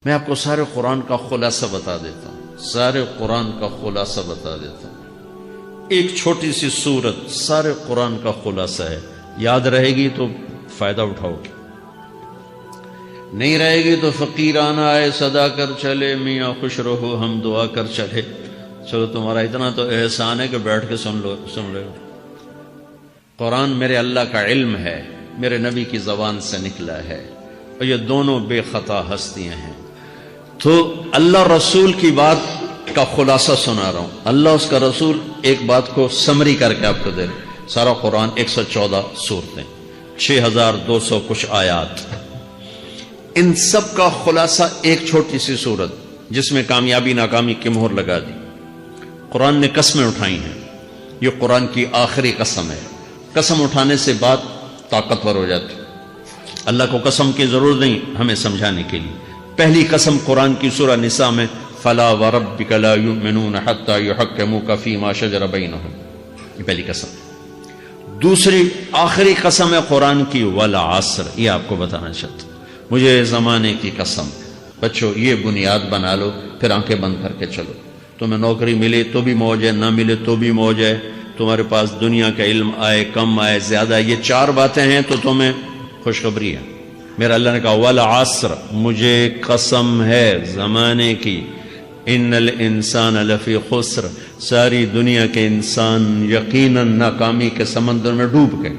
میں آپ کو سارے قرآن کا خلاصہ بتا دیتا ہوں، سارے قرآن کا خلاصہ بتا دیتا ہوں۔ ایک چھوٹی سی سورت سارے قرآن کا خلاصہ ہے، یاد رہے گی تو فائدہ اٹھاؤ گے، نہیں رہے گی تو فقیرانہ آئے صدا کر چلے، میاں خوش رہو ہم دعا کر چلے۔ چلو تمہارا اتنا تو احسان ہے کہ بیٹھ کے سن لو۔ قرآن میرے اللہ کا علم ہے، میرے نبی کی زبان سے نکلا ہے، اور یہ دونوں بے خطا ہستیاں ہیں۔ تو اللہ رسول کی بات کا خلاصہ سنا رہا ہوں، اللہ اس کا رسول ایک بات کو سمری کر کے آپ کو دے رہے۔ سارا قرآن 114 سورتیں، 6200 کچھ آیات، ان سب کا خلاصہ ایک چھوٹی سی سورت جس میں کامیابی ناکامی کی مہر لگا دی۔ قرآن نے قسمیں اٹھائی ہیں، یہ قرآن کی آخری قسم ہے۔ قسم اٹھانے سے بات طاقتور ہو جاتی، اللہ کو قسم کی ضرورت نہیں ہمیں سمجھانے کے لیے۔ پہلی قسم قرآن کی سورہ نساء میں فَلَا وَرَبِّكَ لَا يُؤْمِنُونَ حَتَّى يُحَكِّمُوكَ فِي مَا شَجَرَ بَيْنَهُمْ، یہ پہلی قسم۔ دوسری آخری قسم ہے قرآن کی وَالْعَصْرِ، یہ آپ کو بتانا چاہتا ہوں، مجھے زمانے کی قسم۔ بچوں یہ بنیاد بنا لو، پھر آنکھیں بند کر کے چلو۔ تمہیں نوکری ملے تو بھی موج ہے، نہ ملے تو بھی موج ہے، تمہارے پاس دنیا کا علم آئے کم آئے زیادہ، یہ چار باتیں ہیں تو تمہیں خوشخبری ہے۔ میرا اللہ نے کہا والعصر، مجھے قسم ہے زمانے کی، ان الانسان لفی خسر، ساری دنیا کے انسان یقیناً ناکامی کے سمندر میں ڈوب گئے۔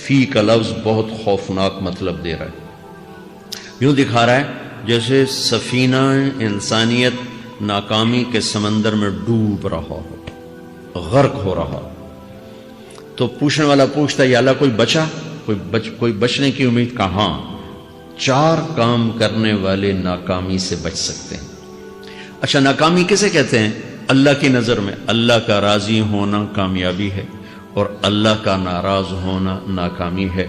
فی کا لفظ بہت خوفناک مطلب دے رہا ہے، یوں دکھا رہا ہے جیسے سفینہ انسانیت ناکامی کے سمندر میں ڈوب رہا ہو، غرق ہو رہا ہو۔ تو پوچھنے والا پوچھتا ہے یا اللہ کوئی بچا، کوئی بچنے کی امید؟ کہاں؟ چار کام کرنے والے ناکامی سے بچ سکتے ہیں۔ اچھا ناکامی کسے کہتے ہیں؟ اللہ کی نظر میں اللہ کا راضی ہونا کامیابی ہے، اور اللہ کا ناراض ہونا ناکامی ہے۔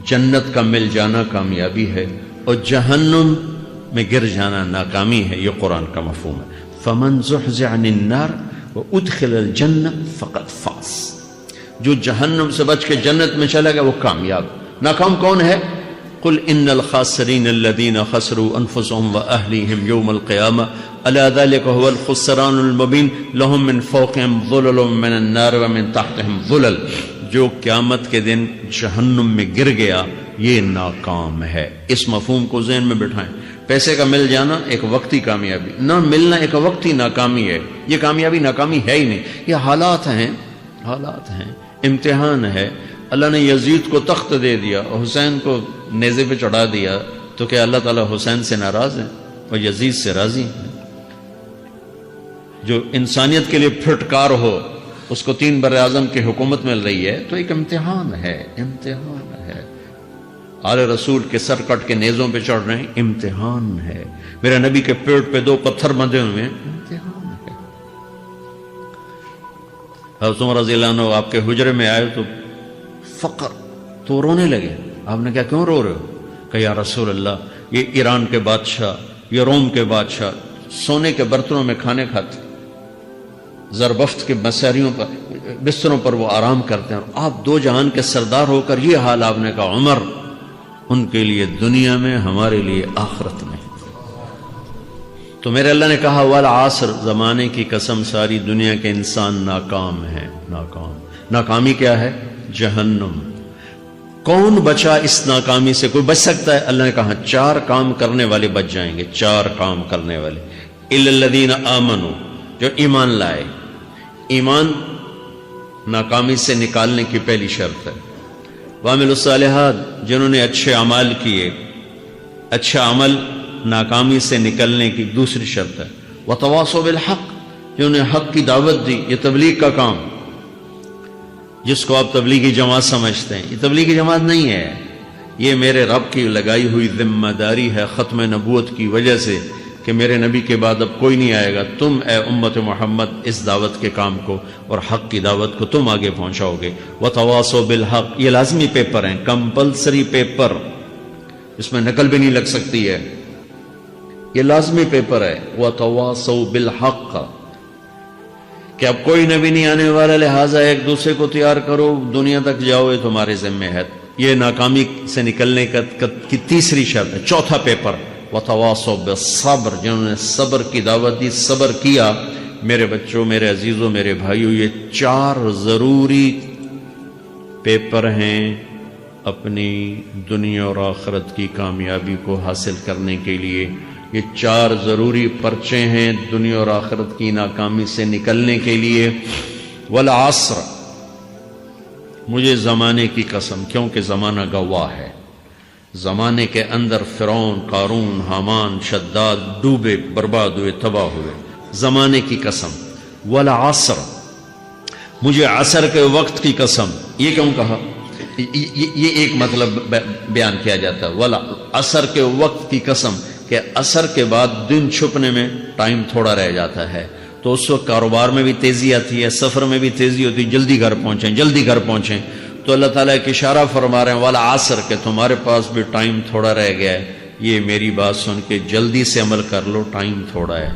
جنت کا مل جانا کامیابی ہے، اور جہنم میں گر جانا ناکامی ہے، یہ قرآن کا مفہوم ہے۔ فَمَنْ زُحْزِحَ عَنِ النَّارِ وَأُدْخِلَ الْجَنَّةَ فَقَدْ فَازَ، جو جہنم سے بچ کے جنت میں چلا گیا وہ کامیاب۔ ناکام کون ہے؟ قُلْ إِنَّ الْخَاسِرِينَ الَّذِينَ خَسِرُوا أَنفُسَهُمْ وَأَهْلِيهِمْ يَوْمَ الْقِيَامَةِ أَلَا ذَلِكَ هُوَ الْخُسْرَانُ الْمُبِينُ لَهُم مِّن فَوْقِهِمْ ظُلَلٌ مِّنَ النَّارِ وَمِن تَحْتِهِمْ ظُلَلٌ، جو قیامت کے دن جہنم میں گر گیا یہ ناکام ہے۔ اس مفہوم کو ذہن میں بٹھائیں۔ پیسے کا مل جانا ایک وقتی کامیابی، نہ ملنا ایک وقتی ناکامی ہے، یہ کامیابی ناکامی ہے ہی نہیں، یہ حالات ہیں، امتحان ہے۔ اللہ نے یزید کو تخت دے دیا اور حسین کو نیزے پہ چڑھا دیا، تو کیا اللہ تعالیٰ حسین سے ناراض ہے اور یزید سے راضی ہے؟ جو انسانیت کے لیے پھٹکار ہو اس کو 3 براعظم کی حکومت مل رہی ہے، تو ایک امتحان ہے۔ آل رسول کے سر کٹ کے نیزوں پہ چڑھ رہے ہیں، امتحان ہے۔ میرے نبی کے پیٹ پہ 2 پتھر بندھے ہوئے ہیں، امتحان ہے۔ حضرت عمر رضی اللہ عنہ آپ کے حجرے میں آئے تو فقر، تو رونے لگے۔ آپ نے کہا کیوں رو رہے ہو؟ کہ یا رسول اللہ یہ ایران کے بادشاہ، یہ روم کے بادشاہ سونے کے برتنوں میں کھانے کھاتے، زربفت کے بستروں پر وہ آرام کرتے ہیں، اور آپ 2 جہان کے سردار ہو کر یہ حال۔ آپ نے کہا عمر ان کے لیے دنیا میں، ہمارے لیے آخرت میں۔ تو میرے اللہ نے کہا والعصر، زمانے کی قسم ساری دنیا کے انسان ناکام ہیں، ناکامی کیا ہے؟ جہنم۔ کون بچا اس ناکامی سے؟ کوئی بچ سکتا ہے؟ اللہ نے کہا 4 کام کرنے والے بچ جائیں گے، 4 کام کرنے والے۔ اِلَّا الَّذِينَ آمَنُوا، جو ایمان لائے۔ ایمان ناکامی سے نکالنے کی پہلی شرط ہے۔ وَعَمِلُوا الصَّالِحَاتِ، جنہوں نے اچھے اعمال کیے، اچھا عمل ناکامی سے نکلنے کی دوسری شرط ہے۔ وَتَوَاصَوْا بِالْحَقِّ، جنہوں نے حق کی دعوت دی، یہ تبلیغ کا کام، جس کو آپ تبلیغی جماعت سمجھتے ہیں، یہ تبلیغی جماعت نہیں ہے، یہ میرے رب کی لگائی ہوئی ذمہ داری ہے ختم نبوت کی وجہ سے، کہ میرے نبی کے بعد اب کوئی نہیں آئے گا، تم اے امت محمد اس دعوت کے کام کو اور حق کی دعوت کو تم آگے پہنچاؤ گے۔ وَتَوَاصَوْا بِالْحَقِّ، یہ لازمی پیپر ہیں، کمپلسری پیپر، اس میں نقل بھی نہیں لگ سکتی ہے، یہ لازمی پیپر ہے۔ وَتَوَاصَوْا بِالْحَقِّ، کہ اب کوئی نبی نہیں آنے والا، لہٰذا ایک دوسرے کو تیار کرو، دنیا تک جاؤ، یہ تمہارے ذمہ ہے۔ یہ ناکامی سے نکلنے کی تیسری شرط ہے۔ چوتھا پیپر وتواصوا بالصبر، جنہوں نے صبر کی دعوت دی، صبر کیا۔ میرے بچوں، میرے عزیزوں، میرے بھائیوں، یہ 4 ضروری پیپر ہیں اپنی دنیا اور آخرت کی کامیابی کو حاصل کرنے کے لیے۔ یہ 4 ضروری پرچے ہیں دنیا اور آخرت کی ناکامی سے نکلنے کے لیے۔ والعصر، مجھے زمانے کی قسم، کیونکہ زمانہ گواہ ہے، زمانے کے اندر فرعون، قارون، حامان، شداد ڈوبے، برباد ہوئے، تباہ ہوئے، زمانے کی قسم۔ والعصر، مجھے عصر کے وقت کی قسم۔ یہ کیوں کہا؟ یہ ایک مطلب بیان کیا جاتا ہے، والعصر کے وقت کی قسم، کہ عصر کے بعد دن چھپنے میں ٹائم تھوڑا رہ جاتا ہے، تو اس وقت کاروبار میں بھی تیزی آتی ہے، سفر میں بھی تیزی ہوتی ہے، جلدی گھر پہنچیں، جلدی گھر پہنچیں۔ تو اللہ تعالیٰ ایک اشارہ فرما رہے ہیں والعصر، کہ تمہارے پاس بھی ٹائم تھوڑا رہ گیا ہے، یہ میری بات سن کے جلدی سے عمل کر لو، ٹائم تھوڑا ہے،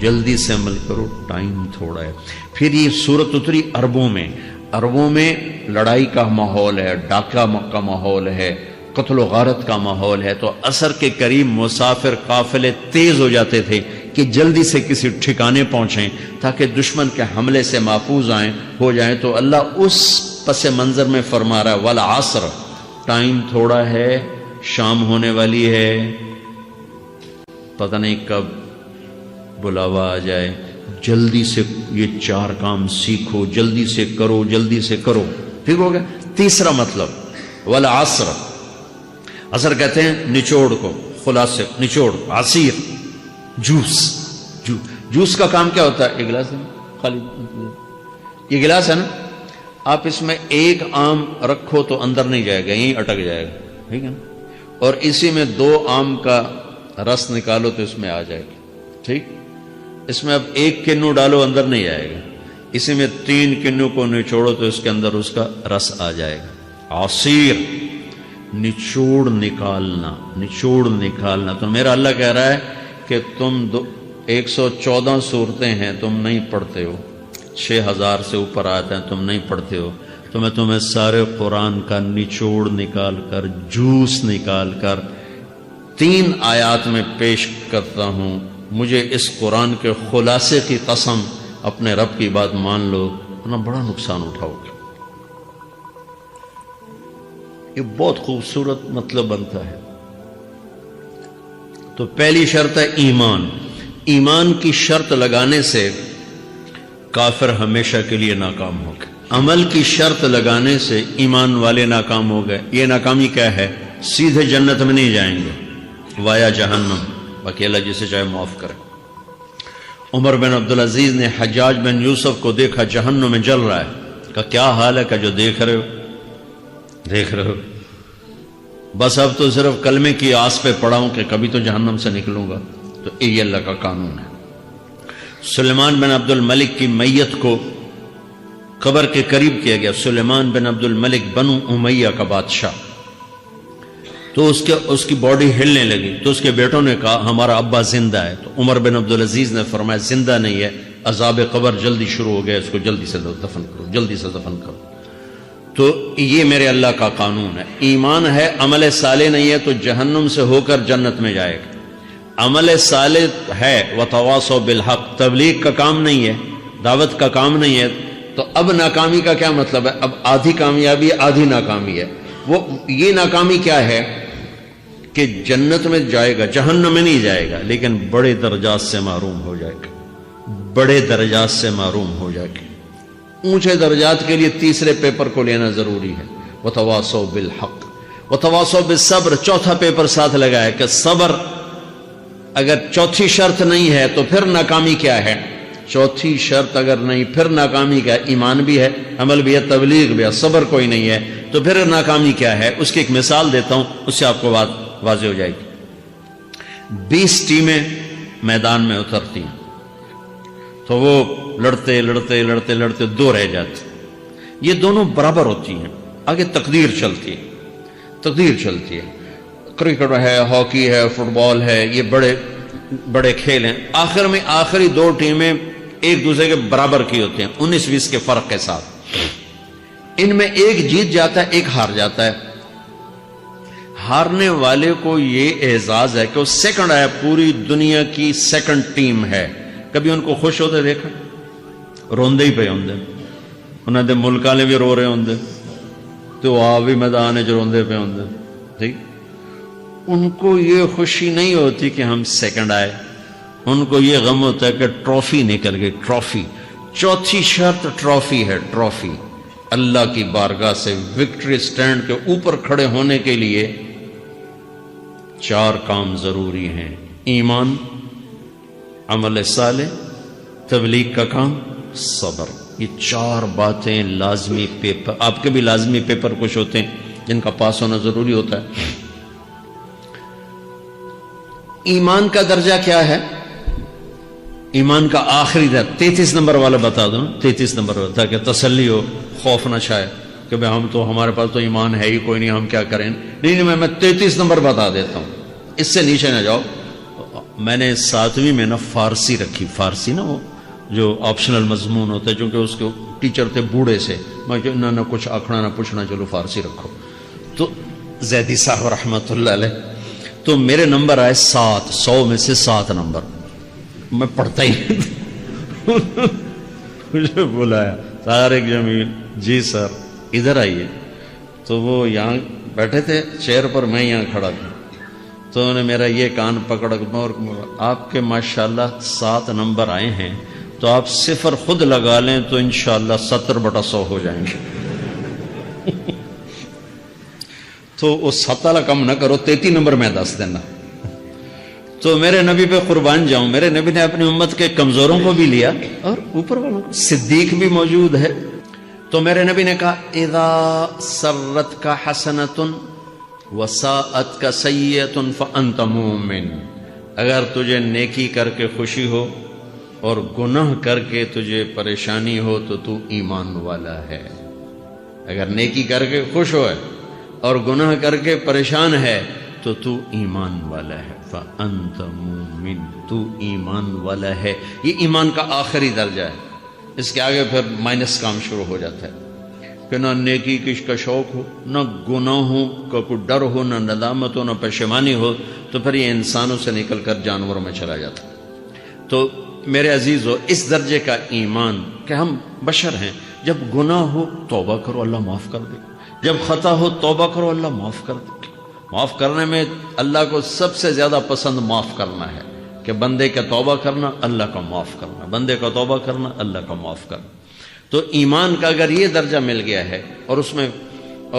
جلدی سے عمل کرو، ٹائم تھوڑا ہے۔ پھر یہ سورت اتری عربوں میں، عربوں میں لڑائی کا ماحول ہے، ڈاکہ کا ماحول ہے، قتل و غارت کا ماحول ہے، تو عصر کے قریب مسافر قافلے تیز ہو جاتے تھے کہ جلدی سے کسی ٹھکانے پہنچیں تاکہ دشمن کے حملے سے محفوظ ہو جائیں۔ تو اللہ اس پس منظر میں فرما رہا ہے والعصر، ٹائم تھوڑا ہے، شام ہونے والی ہے، پتہ نہیں کب بلاوا آ جائے، جلدی سے یہ 4 کام سیکھو، جلدی سے کرو، جلدی سے کرو۔ ٹھیک ہو گیا؟ تیسرا مطلب والعصر، عصر کہتے ہیں نچوڑ کو، خلاصے، نچوڑ، عصیر، جوس کا کام کیا ہوتا ہے؟ ایک گلاس ہے خالی، یہ گلاس ہے نا، آپ اس میں 1 آم رکھو تو اندر نہیں جائے گا، یہیں اٹک جائے گا، ٹھیک ہے نا، اور اسی میں 2 آم کا رس نکالو تو اس میں آ جائے گا، ٹھیک۔ اس میں اب 1 کنو ڈالو، اندر نہیں آئے گا، اسی میں 3 کنو کو نچوڑو تو اس کے اندر اس کا رس آ جائے گا۔ عصیر، نچوڑ نکالنا، نچوڑ نکالنا۔ تو میرا اللہ کہہ رہا ہے کہ تم 114 صورتیں ہیں تم نہیں پڑھتے ہو، 6000 سے اوپر آتے ہیں تم نہیں پڑھتے ہو، تو میں تمہیں سارے قرآن کا نچوڑ نکال کر، جوس نکال کر 3 آیات میں پیش کرتا ہوں۔ مجھے اس قرآن کے خلاصے کی قسم، اپنے رب کی بات مان لو، ورنہ بڑا نقصان اٹھاؤ گے۔ یہ بہت خوبصورت مطلب بنتا ہے۔ تو پہلی شرط ہے ایمان۔ ایمان کی شرط لگانے سے کافر ہمیشہ کے لیے ناکام ہو گئے، عمل کی شرط لگانے سے ایمان والے ناکام ہو گئے۔ یہ ناکامی کیا ہے؟ سیدھے جنت میں نہیں جائیں گے، وایا جہنم، باقی اللہ جسے چاہے معاف کرے۔ عمر بن عبدالعزیز نے حجاج بن یوسف کو دیکھا جہنم میں جل رہا ہے، کہا کیا حال ہے؟ کہ جو دیکھ رہے ہو، بس اب تو صرف کلمے کی آس پہ پڑا ہوں کہ کبھی تو جہنم سے نکلوں گا۔ تو یہ اللہ کا قانون ہے۔ سلیمان بن عبد الملک کی میت کو قبر کے قریب کیا گیا، سلیمان بن عبد الملک بنو امیہ کا بادشاہ، تو اس کی باڈی ہلنے لگی، تو اس کے بیٹوں نے کہا ہمارا ابا زندہ ہے۔ تو عمر بن عبدالعزیز نے فرمایا زندہ نہیں ہے، عذاب قبر جلدی شروع ہو گیا، اس کو جلدی سے دفن کرو، جلدی سے دفن کرو۔ تو یہ میرے اللہ کا قانون ہے۔ ایمان ہے، عمل صالح نہیں ہے تو جہنم سے ہو کر جنت میں جائے گا۔ عمل صالح ہے، وتواصوا بالحق، تبلیغ کا کام نہیں ہے، دعوت کا کام نہیں ہے، تو اب ناکامی کا کیا مطلب ہے؟ اب آدھی کامیابی آدھی ناکامی ہے۔ وہ یہ ناکامی کیا ہے کہ جنت میں جائے گا، جہنم میں نہیں جائے گا، لیکن بڑے درجات سے محروم ہو جائے گا، بڑے درجات سے محروم ہو جائے گا۔ اونچے درجات کے لیے تیسرے پیپر کو لینا ضروری ہے، وتواصوا بالحق وتواصوا بالصبر۔ چوتھا پیپر ساتھ لگا ہے کہ صبر، اگر چوتھی شرط نہیں ہے تو پھر ناکامی کیا ہے؟ چوتھی شرط اگر نہیں پھر ناکامی کیا ہے؟ ایمان بھی ہے، عمل بھی ہے، تبلیغ بھی ہے، صبر کوئی نہیں ہے تو پھر ناکامی کیا ہے؟ اس کی ایک مثال دیتا ہوں، اس سے آپ کو بات واضح ہو جائے گی۔ 20 ٹیمیں میدان میں اترتی ہیں تو وہ لڑتے لڑتے لڑتے لڑتے 2 رہ جاتی، یہ دونوں برابر ہوتی ہیں، آگے تقدیر چلتی ہے، تقدیر چلتی ہے۔ کرکٹ ہے، ہاکی ہے، فٹ بال ہے، یہ بڑے بڑے کھیل ہیں۔ آخر میں آخری 2 ٹیمیں ایک دوسرے کے برابر کی ہوتی ہیں، 19-20 کے فرق کے ساتھ۔ ان میں ایک جیت جاتا ہے، ایک ہار جاتا ہے۔ ہارنے والے کو یہ اعزاز ہے کہ وہ سیکنڈ آیا، پوری دنیا کی سیکنڈ ٹیم ہے. کبھی ان کو خوش ہوتے دیکھا؟ روندے ہی پہ ہوندے، انہوں نے ملک والے بھی رو رہے ہوندے تو آپ بھی میدان چ روندے پہ ہوندے. ٹھیک، ان کو یہ خوشی نہیں ہوتی کہ ہم سیکنڈ آئے، ان کو یہ غم ہوتا ہے کہ ٹرافی نکل گئی. ٹرافی، چوتھی شرط ٹرافی ہے. ٹرافی اللہ کی بارگاہ سے وکٹری سٹینڈ کے اوپر کھڑے ہونے کے لیے 4 کام ضروری ہیں: ایمان، عمل صالح، تبلیغ کا کام، صبر. یہ 4 باتیں لازمی پیپر، آپ کے بھی لازمی پیپر کچھ ہوتے ہیں جن کا پاس ہونا ضروری ہوتا ہے. ایمان کا درجہ کیا ہے؟ ایمان کا آخری درجہ 33 نمبر والا بتا دوں. 33 نمبر والا، تاکہ تسلی ہو، خوف نہ چھائے کہ بھئی ہم تو، ہمارے پاس تو ایمان ہے ہی کوئی نہیں، ہم کیا کریں. نہیں، میں 33 نمبر بتا دیتا ہوں، اس سے نیچے نہ جاؤ. میں نے 7ویں میں نا فارسی رکھی. فارسی نا وہ جو آپشنل مضمون ہوتا ہے، چونکہ اس کے ٹیچر تھے بوڑھے سے، میں کہ نہ کچھ آکھنا نہ پوچھنا، چلو فارسی رکھو. تو زیدی صاحب رحمۃ اللہ علیہ، تو میرے نمبر آئے 7، 100 میں سے 7 نمبر. میں پڑھتا ہی مجھے بلایا طارق جمیل، جی سر ادھر آئیے. تو وہ یہاں بیٹھے تھے چیئر پر، میں یہاں کھڑا تھا. تو انہوں نے میرا یہ کان پکڑ اور آپ کے ماشاءاللہ 7 نمبر آئے ہیں، تو آپ 0 خود لگا لیں تو انشاءاللہ 70/100 ہو جائیں گے. تو وہ 7 والا کم نہ کرو، 33 نمبر میں 10 دینا. تو میرے نبی پہ قربان جاؤں، میرے نبی نے اپنی امت کے کمزوروں کو بھی لیا اور اوپر والوں کو. صدیق بھی موجود ہے. تو میرے نبی نے کہا اذا سرت کا حسنۃ وساءت کا سیئۃ فانت مومن. اگر تجھے نیکی کر کے خوشی ہو اور گناہ کر کے تجھے پریشانی ہو تو تو ایمان والا ہے. اگر نیکی کر کے خوش ہو اور گناہ کر کے پریشان ہے تو تو ایمان والا ہے. فأنت مومن، تو ایمان والا ہے. یہ ایمان کا آخری درجہ ہے. اس کے آگے پھر مائنس کام شروع ہو جاتا ہے کہ نہ نیکی کش کا شوق ہو، نہ گناہوں کا کوئی ڈر ہو، نہ ندامت ہو، نہ پشیمانی ہو، تو پھر یہ انسانوں سے نکل کر جانوروں میں چلا جاتا ہے. تو میرے عزیزو، اس درجے کا ایمان کہ ہم بشر ہیں، جب گناہ ہو توبہ کرو اللہ معاف کر دے، جب خطا ہو توبہ کرو اللہ معاف کر دے. معاف کرنے میں اللہ کو سب سے زیادہ پسند معاف کرنا ہے، کہ بندے کا توبہ کرنا، اللہ کا معاف کرنا، بندے کا توبہ کرنا، اللہ کا معاف کرنا. تو ایمان کا اگر یہ درجہ مل گیا ہے اور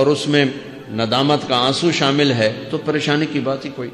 اس میں ندامت کا آنسو شامل ہے تو پریشانی کی بات ہی کوئی.